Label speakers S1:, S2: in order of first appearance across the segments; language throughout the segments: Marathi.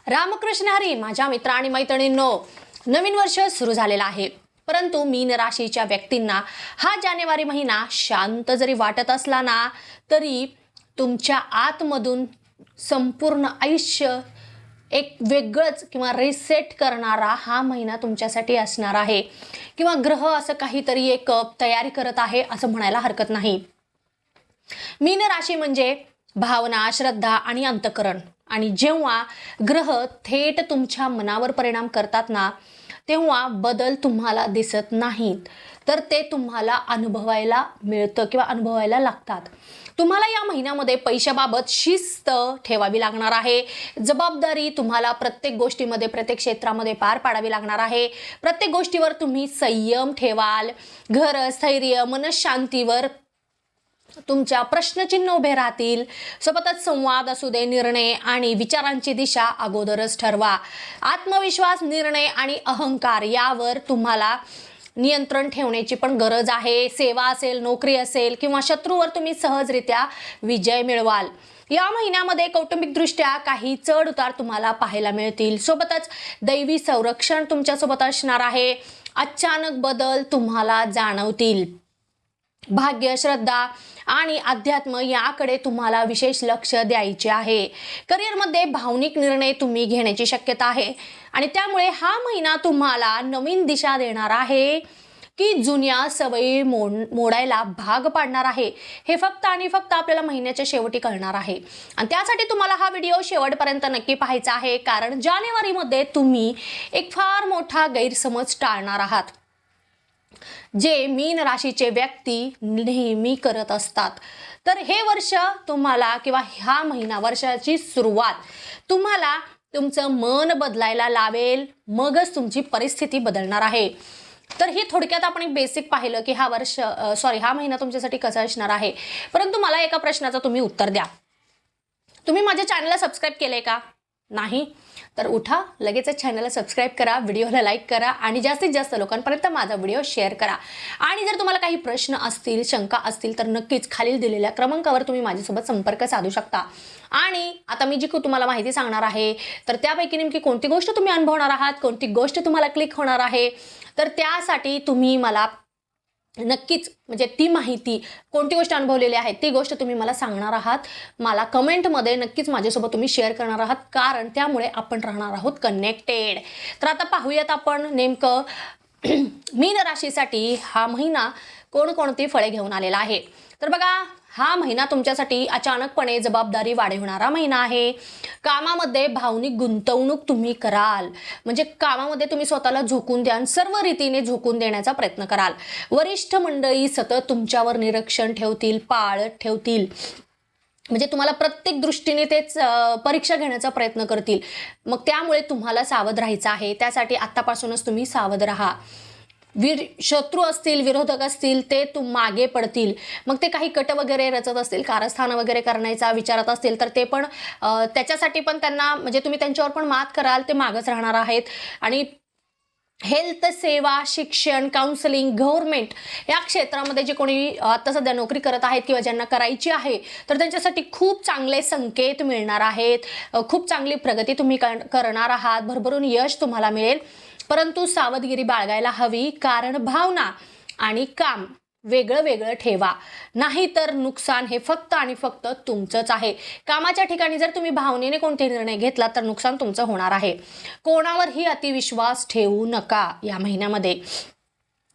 S1: रामकृष्ण हरी. माझ्या मित्र आणि मैत्रिणींनो, नवीन वर्ष सुरू झालेला आहे. परंतु मीन राशीच्या व्यक्तींना हा जानेवारी महिना शांत जरी वाटत असला ना, तरी तुमच्या आतमधून संपूर्ण आयुष्य एक वेगळंच किंवा रिसेट करणारा हा महिना तुमच्यासाठी असणार आहे. किंवा ग्रह असं काहीतरी एक तयारी करत आहे असं म्हणायला हरकत नाही. मीन राशी म्हणजे भावना, श्रद्धा आणि अंतःकरण. आणि जेव्हा ग्रह थेट तुमच्या मनावर परिणाम करतात ना, तेव्हा बदल तुम्हाला दिसत नाहीत, तर ते तुम्हाला अनुभवायला मिळतं किंवा अनुभवायला लागतात. तुम्हाला या महिन्यामध्ये पैशाबाबत शिस्त ठेवावी लागणार आहे. जबाबदारी तुम्हाला प्रत्येक गोष्टीमध्ये, प्रत्येक क्षेत्रामध्ये पार पाडावी लागणार आहे. प्रत्येक गोष्टीवर तुम्ही संयम ठेवाल. घर, स्थैर्य, मनशांतीवर तुमच्या प्रश्नचिन्ह उभे राहतील. सोबतच संवाद असू दे, निर्णय आणि विचारांची दिशा अगोदरच ठरवा. आत्मविश्वास, निर्णय आणि अहंकार यावर तुम्हाला नियंत्रण ठेवण्याची पण गरज आहे. सेवा असेल, नोकरी असेल किंवा शत्रूवर तुम्ही सहजरित्या विजय मिळवाल. या महिन्यामध्ये कौटुंबिकदृष्ट्या काही चढ उतार तुम्हाला पाहायला मिळतील. सोबतच दैवी संरक्षण तुमच्यासोबत असणार आहे. अचानक बदल तुम्हाला जाणवतील. भाग्य, श्रद्धा आणि अध्यात्म याकडे तुम्हाला विशेष लक्ष द्यायचे आहे. करिअरमध्ये भावनिक निर्णय तुम्ही घेण्याची शक्यता आहे आणि त्यामुळे हा महिना तुम्हाला नवीन दिशा देणार आहे की जुन्या सवयी मोडायला भाग पाडणार आहे, हे फक्त आणि फक्त आपल्याला महिन्याच्या शेवटी कळणार आहे. आणि त्यासाठी तुम्हाला हा व्हिडिओ शेवटपर्यंत नक्की पाहायचा आहे, कारण जानेवारीमध्ये तुम्ही एक फार मोठा गैरसमज टाळणार आहात, जे मीन राशीचे व्यक्ती नेहमी करत असतात. तर हे वर्ष तुम्हाला किंवा हा महिना, वर्षाची सुरुवात तुम्हाला तुमचं मन बदलायला लावेल, मगच तुमची परिस्थिती बदलणार आहे. तर हे थोडक्यात आपण एक बेसिक पाहिलं की हा महिना तुमच्यासाठी कसा असणार आहे. परंतु मला एका प्रश्नाचं तुम्ही उत्तर द्या. तुम्ही माझ्या चॅनलला सबस्क्राईब केलंय का? नाही तर उठा, लगेच चॅनलला सबस्क्राईब करा, व्हिडिओला लाईक करा आणि जास्तीत जास्त लोकांपर्यंत माझा व्हिडिओ शेअर करा. आणि जर तुम्हाला काही प्रश्न असतील, शंका असतील, तर नक्कीच खालील दिलेल्या क्रमांकावर तुम्ही माझ्यासोबत संपर्क साधू शकता. आणि आता मी जी तुम्हाला माहिती सांगणार आहे, तर त्यापैकी नेमकी कोणती गोष्ट तुम्ही अनुभवणार आहात, कोणती गोष्ट तुम्हाला क्लिक होणार आहे, तर त्यासाठी तुम्ही मला नक्कीच म्हणजे ती माहिती, कोणती गोष्ट अनुभवलेली आहे ती गोष्ट तुम्ही मला सांगणार आहात. मला कमेंटमध्ये नक्कीच माझ्यासोबत तुम्ही शेअर करणार आहात, कारण त्यामुळे आपण राहणार आहोत कनेक्टेड. तर आता पाहूयात आपण नेमकं मीन राशीसाठी हा महिना कोणकोणती फळे घेऊन आलेला आहे. तर बघा, हा महिना तुमच्यासाठी अचानकपणे जबाबदारी वाढवणारा महिना आहे. कामामध्ये भावनिक गुंतवणूक तुम्ही कराल, म्हणजे कामामध्ये तुम्ही स्वतःला झोकून द्याल, सर्व रीतीने झोकून देण्याचा प्रयत्न कराल. वरिष्ठ मंडळी सतत तुमच्यावर निरीक्षण ठेवतील, पाळत ठेवतील, म्हणजे तुम्हाला प्रत्येक दृष्टीने तेच परीक्षा घेण्याचा प्रयत्न करतील. मग त्यामुळे तुम्हाला सावध राहायचं आहे. त्यासाठी आत्तापासूनच तुम्ही सावध राहा. शत्रू असतील, विरोधक असतील, ते मागे पडतील. मग ते काही कट वगैरे रचत असतील, कारस्थान वगैरे करण्याचा विचारत असतील, तर ते पण त्याच्यासाठी पण त्यांना, म्हणजे तुम्ही त्यांच्यावर पण मात कराल, ते मागच राहणार आहेत. आणि हेल्थ, सेवा, शिक्षण, काउन्सिलिंग, गव्हर्नमेंट या क्षेत्रामध्ये जे कोणी आता सध्या नोकरी करत आहेत किंवा ज्यांना करायची आहे, तर त्यांच्यासाठी खूप चांगले संकेत मिळणार आहेत. खूप चांगली प्रगती तुम्ही करणार आहात. भरभरून यश तुम्हाला मिळेल. परंतु सावधगिरी बाळगायला हवी, कारण भावना आणि काम वेगळं वेगळं ठेवा, नाहीतर नुकसान हे फक्त आणि फक्त तुमचंच आहे. कामाच्या ठिकाणी जर तुम्ही भावनेने कोणते निर्णय घेतला तर नुकसान तुमचं होणार आहे. कोणावरही अतिविश्वास ठेवू नका या महिन्यामध्ये.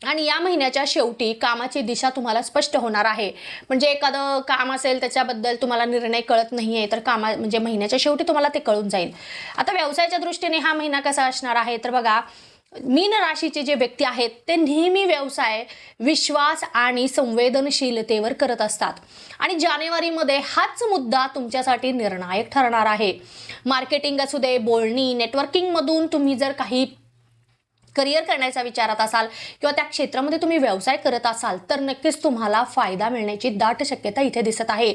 S1: आणि या महिन्याच्या शेवटी कामाची दिशा तुम्हाला स्पष्ट होणार आहे. म्हणजे एखादं काम असेल, त्याच्याबद्दल तुम्हाला निर्णय कळत नाहीये, तर म्हणजे महिन्याच्या शेवटी तुम्हाला ते कळून जाईल. आता व्यवसायाच्या दृष्टीने हा महिना कसा असणार आहे, तर बघा, मीन राशीचे जे व्यक्ती आहेत ते नेहमी व्यवसाय विश्वास आणि संवेदनशीलतेवर करत असतात. आणि जानेवारीमध्ये हाच मुद्दा तुमच्यासाठी निर्णायक ठरणार आहे. मार्केटिंग असू दे, बोलणी, नेटवर्किंगमधून तुम्ही जर काही करिअर करण्याच्या विचारात असाल किंवा त्या क्षेत्रामध्ये तुम्ही व्यवसाय करत असाल तर नक्कीच तुम्हाला फायदा मिळण्याची दाट शक्यता इथे दिसत आहे.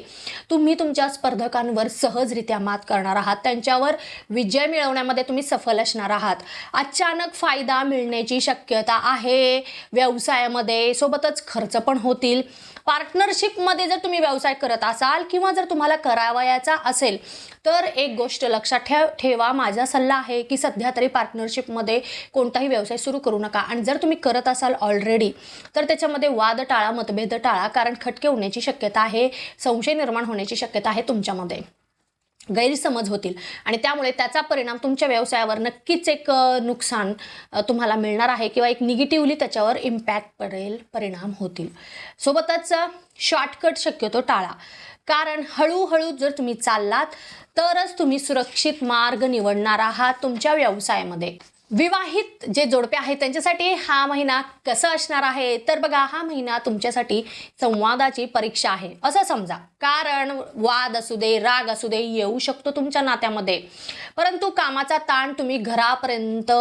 S1: तुम्ही तुमच्या स्पर्धकांवर सहजरित्या मात करणार आहात, त्यांच्यावर विजय मिळवण्यामध्ये तुम्ही सफल असणार आहात. अचानक फायदा मिळण्याची शक्यता आहे व्यवसायामध्ये. सोबतच खर्च पण होतील. पार्टनरशिपमध्ये जर तुम्ही व्यवसाय करत असाल किंवा जर तुम्हाला करावयाचा असेल तर एक गोष्ट लक्षात ठेवा, माझा सल्ला आहे की सध्या तरी पार्टनरशिपमध्ये कोणताही व्यवसाय सुरू करू नका. आणि जर तुम्ही करत असाल ऑलरेडी तर त्याच्यामध्ये वाद टाळा, मतभेद टाळा, कारण खटके होण्याची शक्यता आहे, संशय निर्माण होण्याची शक्यता आहे, तुमच्यामध्ये गैरसमज होतील आणि त्यामुळे त्याचा परिणाम तुमच्या व्यवसायावर नक्कीच एक नुकसान तुम्हाला मिळणार आहे किंवा एक निगेटिव्हली त्याच्यावर इम्पॅक्ट पडेल, परिणाम होतील. सोबतच शॉर्टकट शक्यतो टाळा, कारण हळूहळू जर तुम्ही चाललात तरच तुम्ही सुरक्षित मार्ग निवडणार आहात तुमच्या व्यवसायामध्ये. विवाहित जे जोडपे आहेत त्यांच्यासाठी हा महिना कसा असणार आहे तर बघा, हा महिना तुमच्यासाठी संवादाची परीक्षा आहे असं समजा. कारण वाद असू दे, राग असू दे, येऊ शकतो तुमच्या नात्यामध्ये, परंतु कामाचा ताण तुम्ही घरापर्यंत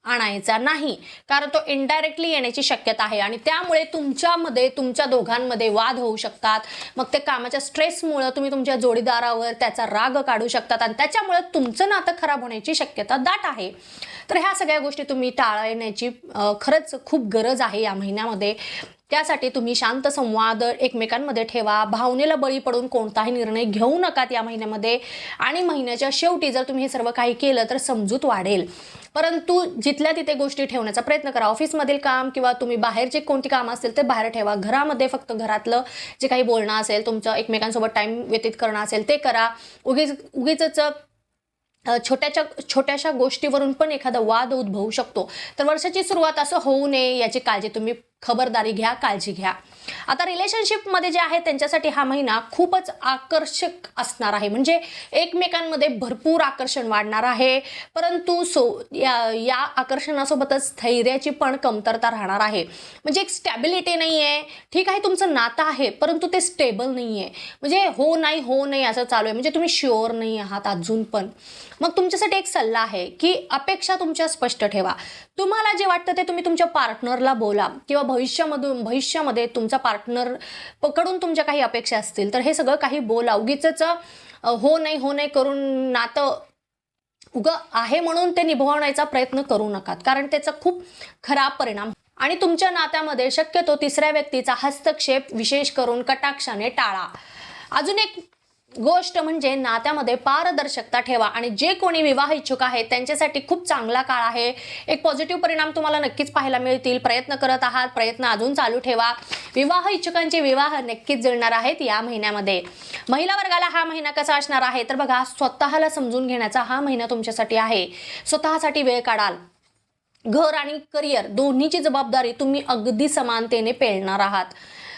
S1: आणायचा नाही, कारण तो इनडायरेक्टली येण्याची शक्यता आहे आणि त्यामुळे तुमच्या दोघांमध्ये वाद होऊ शकतात. मग ते कामाच्या स्ट्रेसमुळे तुम्ही तुमच्या जोडीदारावर त्याचा राग काढू शकतात आणि त्याच्यामुळे तुमचं नातं खराब होण्याची शक्यता दाट आहे. तर ह्या सगळ्या गोष्टी तुम्ही टाळण्याची खरंच खूप गरज आहे या महिन्यामध्ये. त्यासाठी तुम्ही शांत संवाद एकमेकांमध्ये ठेवा. भावनेला बळी पडून कोणताही निर्णय घेऊ नकात या महिन्यामध्ये. आणि महिन्याच्या शेवटी जर तुम्ही हे सर्व काही केलं तर समजूत वाढेल. परंतु जिथल्या तिथे गोष्टी ठेवण्याचा प्रयत्न करा. ऑफिसमधील काम किंवा तुम्ही बाहेरचे कोणती कामं असतील ते बाहेर ठेवा. घरामध्ये फक्त घरातलं जे काही बोलणं असेल, तुमचं एकमेकांसोबत टाईम व्यतीत करणं असेल ते करा. उगीच छोट्याशा गोष्टीवरून पण एखादा वाद उद्भवू शकतो. तर वर्षाची सुरुवात असं होऊ नये याची काळजी तुम्ही खबरदारी घ्या, काळजी घ्या. आता रिलेशनशिपमध्ये जे आहे त्यांच्यासाठी हा महिना खूपच आकर्षक असणार आहे. म्हणजे एकमेकांमध्ये भरपूर आकर्षण वाढणार आहे, परंतु या आकर्षणासोबतच स्थैर्याची पण कमतरता राहणार आहे. म्हणजे एक स्टॅबिलिटी नाही आहे. ठीक आहे, तुमचं नातं आहे परंतु ते स्टेबल नाही आहे. म्हणजे हो नाही असं चालू आहे. म्हणजे तुम्ही शुअर नाही आहात अजून पण. मग तुमच्यासाठी एक सल्ला आहे की अपेक्षा तुमच्या स्पष्ट ठेवा. तुम्हाला जे वाटतं ते तुम्ही तुमच्या पार्टनरला बोला किंवा भविष्यामध्ये तुमचा पार्टनर कडून तुमच्या काही अपेक्षा असतील तर हे सगळं काही बोला. उगीच हो नाही करून नातं आहे म्हणून ते निभवण्याचा प्रयत्न करू नका, कारण त्याचा खूप खराब परिणाम. आणि तुमच्या नात्यामध्ये शक्यतो तिसऱ्या व्यक्तीचा हस्तक्षेप विशेष करून कटाक्षाने टाळा. अजून एक गोष्ट म्हणजे नात्यामध्ये पारदर्शकता ठेवा. आणि जे कोणी विवाह इच्छुक आहेत त्यांच्यासाठी खूप चांगला काळ आहे. एक पॉझिटिव्ह परिणाम तुम्हाला नक्कीच पाहायला मिळतील. प्रयत्न करत आहात, प्रयत्न अजून चालू ठेवा. विवाह इच्छुकांचे विवाह नक्कीच जुळणार आहेत या महिन्यामध्ये. महिला वर्गाला हा महिना कसा असणार आहे तर बघा, स्वतःला समजून घेण्याचा हा महिना तुमच्यासाठी आहे. स्वतःसाठी वेळ काढाल. घर आणि करिअर दोन्हीची जबाबदारी तुम्ही अगदी समानतेने पेलणार आहात.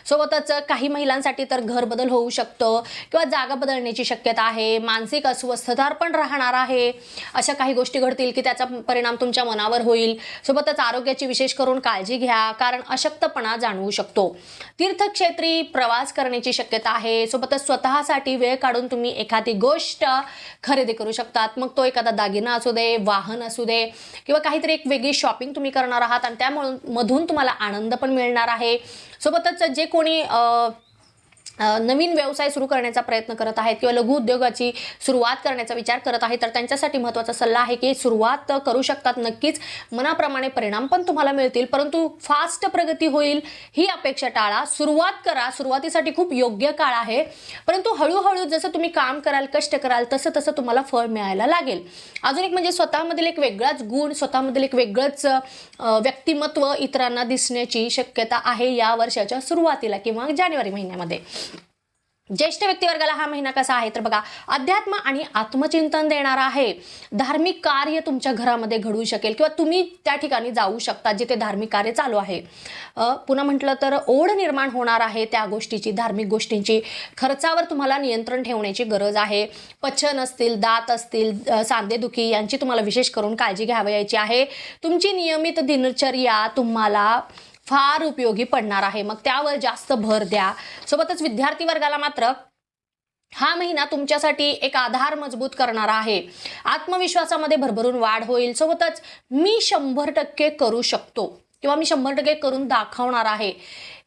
S1: सोबतच काही महिलांसाठी तर घर बदल होऊ शकतं किंवा जागा बदलण्याची शक्यता आहे. मानसिक अस्वस्थता पण राहणार आहे. अशा काही गोष्टी घडतील की त्याचा परिणाम तुमच्या मनावर होईल. सोबतच आरोग्याची विशेष करून काळजी घ्या, कारण अशक्तपणा जाणवू शकतो. तीर्थक्षेत्री प्रवास करण्याची शक्यता आहे. सोबतच स्वतःसाठी वेळ काढून तुम्ही एखादी गोष्ट खरेदी करू शकतात. मग तो एखादा दागिना असू दे, वाहन असू दे किंवा काहीतरी एक वेगळी शॉपिंग तुम्ही करणार आहात आणि त्यामधून तुम्हाला आनंद पण मिळणार आहे. सोबतच जे कोणी नवीन व्यवसाय सुरू करण्याचा प्रयत्न करत आहेत किंवा लघु उद्योगाची सुरुवात करण्याचा विचार करत आहेत तर त्यांच्यासाठी महत्त्वाचा सल्ला आहे की सुरुवात करू शकतात. नक्कीच मनाप्रमाणे परिणाम पण तुम्हाला मिळतील, परंतु फास्ट प्रगती होईल ही अपेक्षा टाळा. सुरुवात करा. सुरुवातीसाठी खूप योग्य काळ आहे, परंतु हळूहळू जसं तुम्ही काम कराल, कष्ट कराल तसं तुम्हाला फळ मिळायला लागेल. अजून एक म्हणजे स्वतःमधील एक वेगळाच गुण, स्वतःमधील एक वेगळंच व्यक्तिमत्व इतरांना दिसण्याची शक्यता आहे या वर्षाच्या सुरुवातीला किंवा जानेवारी महिन्यामध्ये. ज्येष्ठ व्यक्तिवर्गाला हा महिना कसा आहे तर बघा, अध्यात्म आणि आत्मचिंतन देणारा आहे. धार्मिक कार्य तुमच्या घरामध्ये घडू शकेल किंवा तुम्ही त्या ठिकाणी जाऊ शकता जिथे धार्मिक कार्य चालू आहे. पुन्हा म्हटलं तर ओढ निर्माण होणार आहे त्या गोष्टीची, धार्मिक गोष्टींची. खर्चावर तुम्हाला नियंत्रण ठेवण्याची गरज आहे. पचन असतील, दात असतील, सांधेदुखी यांची तुम्हाला विशेष करून काळजी घ्यावयाची आहे. तुमची नियमित दिनचर्या तुम्हाला फार उपयोगी पडणार आहे, मग त्यावर जास्त भर द्या. सोबतच विद्यार्थी वर्गाला मात्र हा महिना तुमच्यासाठी एक आधार मजबूत करणारा आहे. आत्मविश्वासामध्ये भरभरून वाढ होईल. सोबतच मी 100% करू शकतो किंवा मी 100% करून दाखवणार आहे,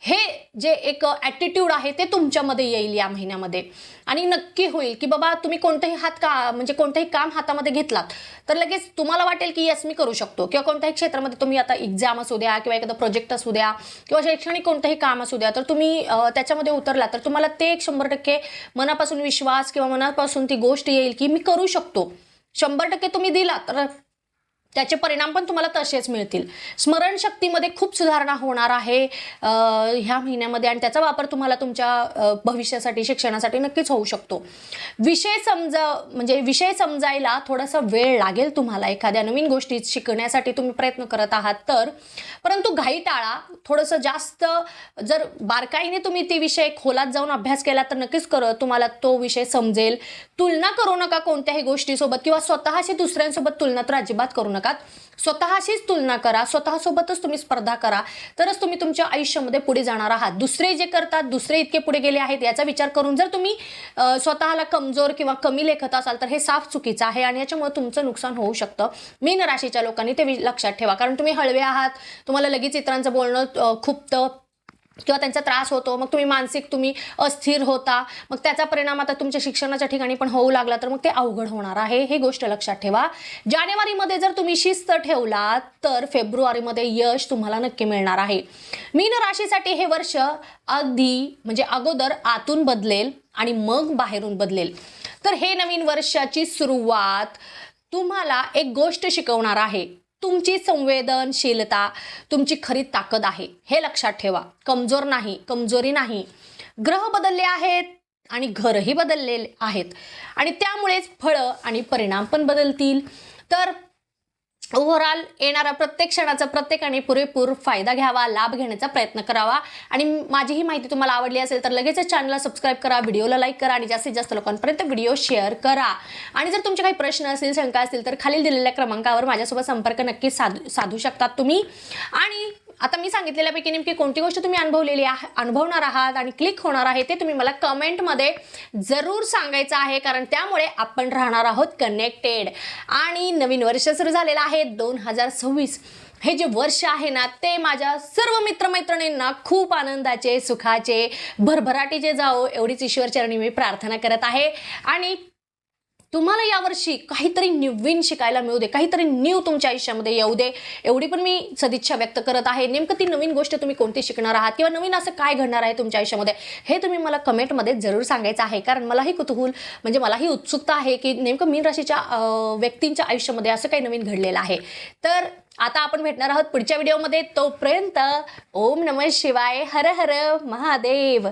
S1: हे जे एक ॲटिट्यूड आहे ते तुमच्यामध्ये येईल या महिन्यामध्ये. आणि नक्की होईल की बाबा तुम्ही कोणतंही काम हातामध्ये घेतलात तर लगेच तुम्हाला वाटेल की येस मी करू शकतो. किंवा कोणत्याही क्षेत्रामध्ये तुम्ही आता एक्झाम असू द्या किंवा एखादा प्रोजेक्ट असू द्या किंवा शैक्षणिक कोणतंही काम असू द्या, तर तुम्ही त्याच्यामध्ये उतरला तर तुम्हाला ते एक 100% मनापासून विश्वास किंवा मनापासून ती गोष्ट येईल की मी करू शकतो. 100% तुम्ही दिला तर त्याचे परिणाम पण तुम्हाला तसेच मिळतील. स्मरणशक्तीमध्ये खूप सुधारणा होणार आहे ह्या महिन्यामध्ये आणि त्याचा वापर तुम्हाला तुमच्या भविष्यासाठी, शिक्षणासाठी नक्कीच होऊ शकतो. विषय समजायला थोडासा वेळ लागेल तुम्हाला. एखाद्या नवीन गोष्टी शिकण्यासाठी तुम्ही प्रयत्न करत आहात तर, परंतु घाई टाळा. थोडंसं जास्त जर बारकाईने तुम्ही ते विषय खोलात जाऊन अभ्यास केला तर नक्कीच तुम्हाला तो विषय समजेल. तुलना करू नका कोणत्याही गोष्टीसोबत किंवा स्वतःशी दुसऱ्यांसोबत तुलना तर अजिबात करू नका. स्वतःशीच तुलना करा, स्वतःसोबतच तुम्ही स्पर्धा करा, तरच तुम्ही तुमच्या आयुष्यामध्ये पुढे जाणार आहात. दुसरे जे करतात, दुसरे इतके पुढे गेले आहेत याचा विचार करून जर तुम्ही स्वतःला कमजोर किंवा कमी लेखत असाल तर हे साफ चुकीचं आहे आणि याच्यामुळे तुमचं नुकसान होऊ शकतं. मीन राशीच्या लोकांनी ते लक्षात ठेवा. कारण तुम्ही हळवे आहात, तुम्हाला लगेच इतरांचं बोलणं खुपतं किंवा त्यांचा त्रास होतो, मग तुम्ही अस्थिर होता, मग त्याचा परिणाम आता तुमच्या शिक्षणाच्या ठिकाणी पण होऊ लागला तर मग ते अवघड होणार आहे. हे गोष्ट लक्षात ठेवा. जानेवारीमध्ये जर तुम्ही शिस्त ठेवलात तर फेब्रुवारीमध्ये यश तुम्हाला नक्की मिळणार आहे. मीन राशीसाठी हे वर्ष अगोदर आतून बदलेल आणि मग बाहेरून बदलेल. तर हे नवीन वर्षाची सुरुवात तुम्हाला एक गोष्ट शिकवणार आहे. तुमची संवेदनशीलता तुमची खरी ताकद आहे, हे लक्षात ठेवा. कमजोरी नाही. ग्रह बदलले आहेत आणि घरही बदललेले आहेत आणि त्यामुळेच फळं आणि परिणाम पण बदलतील. तर ओव्हरऑल येणारा प्रत्येक क्षणाचा प्रत्येकाने पुरेपूर फायदा घ्यावा, लाभ घेण्याचा प्रयत्न करावा. आणि माझी ही माहिती तुम्हाला आवडली असेल तर लगेचच चॅनलला सबस्क्राईब करा, व्हिडिओला लाईक करा आणि जास्तीत जास्त लोकांपर्यंत व्हिडिओ शेअर करा. आणि जर तुमचे काही प्रश्न असतील, शंका असतील तर खालील दिलेल्या क्रमांकावर माझ्यासोबत संपर्क नक्की साधू शकतात तुम्ही. आणि आता मी सांगितलेल्यापैकी नेमकी कोणती गोष्ट तुम्ही अनुभवणार आहात आणि क्लिक होणार आहे ते तुम्ही मला कमेंटमध्ये जरूर सांगायचं आहे, कारण त्यामुळे आपण राहणार आहोत कनेक्टेड. आणि नवीन वर्ष सुरू झालेलं आहे 2026. हे जे वर्ष आहे ना ते माझ्या सर्व मित्रमैत्रिणींना खूप आनंदाचे, सुखाचे, भरभराटीचे जाओ एवढीच ईश्वरचरणी मी प्रार्थना करत आहे. आणि तुम्हाला यावर्षी काहीतरी नवीन शिकायला मिळू दे, काहीतरी न्यू तुमच्या आयुष्यामध्ये येऊ दे, एवढी पण मी सदिच्छा व्यक्त करत आहे. नेमकं ती नवीन गोष्ट तुम्ही कोणती शिकणार आहात किंवा नवीन असं काय घडणार आहे तुमच्या आयुष्यामध्ये हे तुम्ही मला कमेंटमध्ये जरूर सांगायचं आहे. कारण मलाही मलाही उत्सुकता आहे की नेमकं मीन राशीच्या व्यक्तींच्या आयुष्यामध्ये असं काही नवीन घडलेलं आहे. तर आता आपण भेटणार आहोत पुढच्या व्हिडिओमध्ये. तोपर्यंत ओम नमः शिवाय, हर हर महादेव.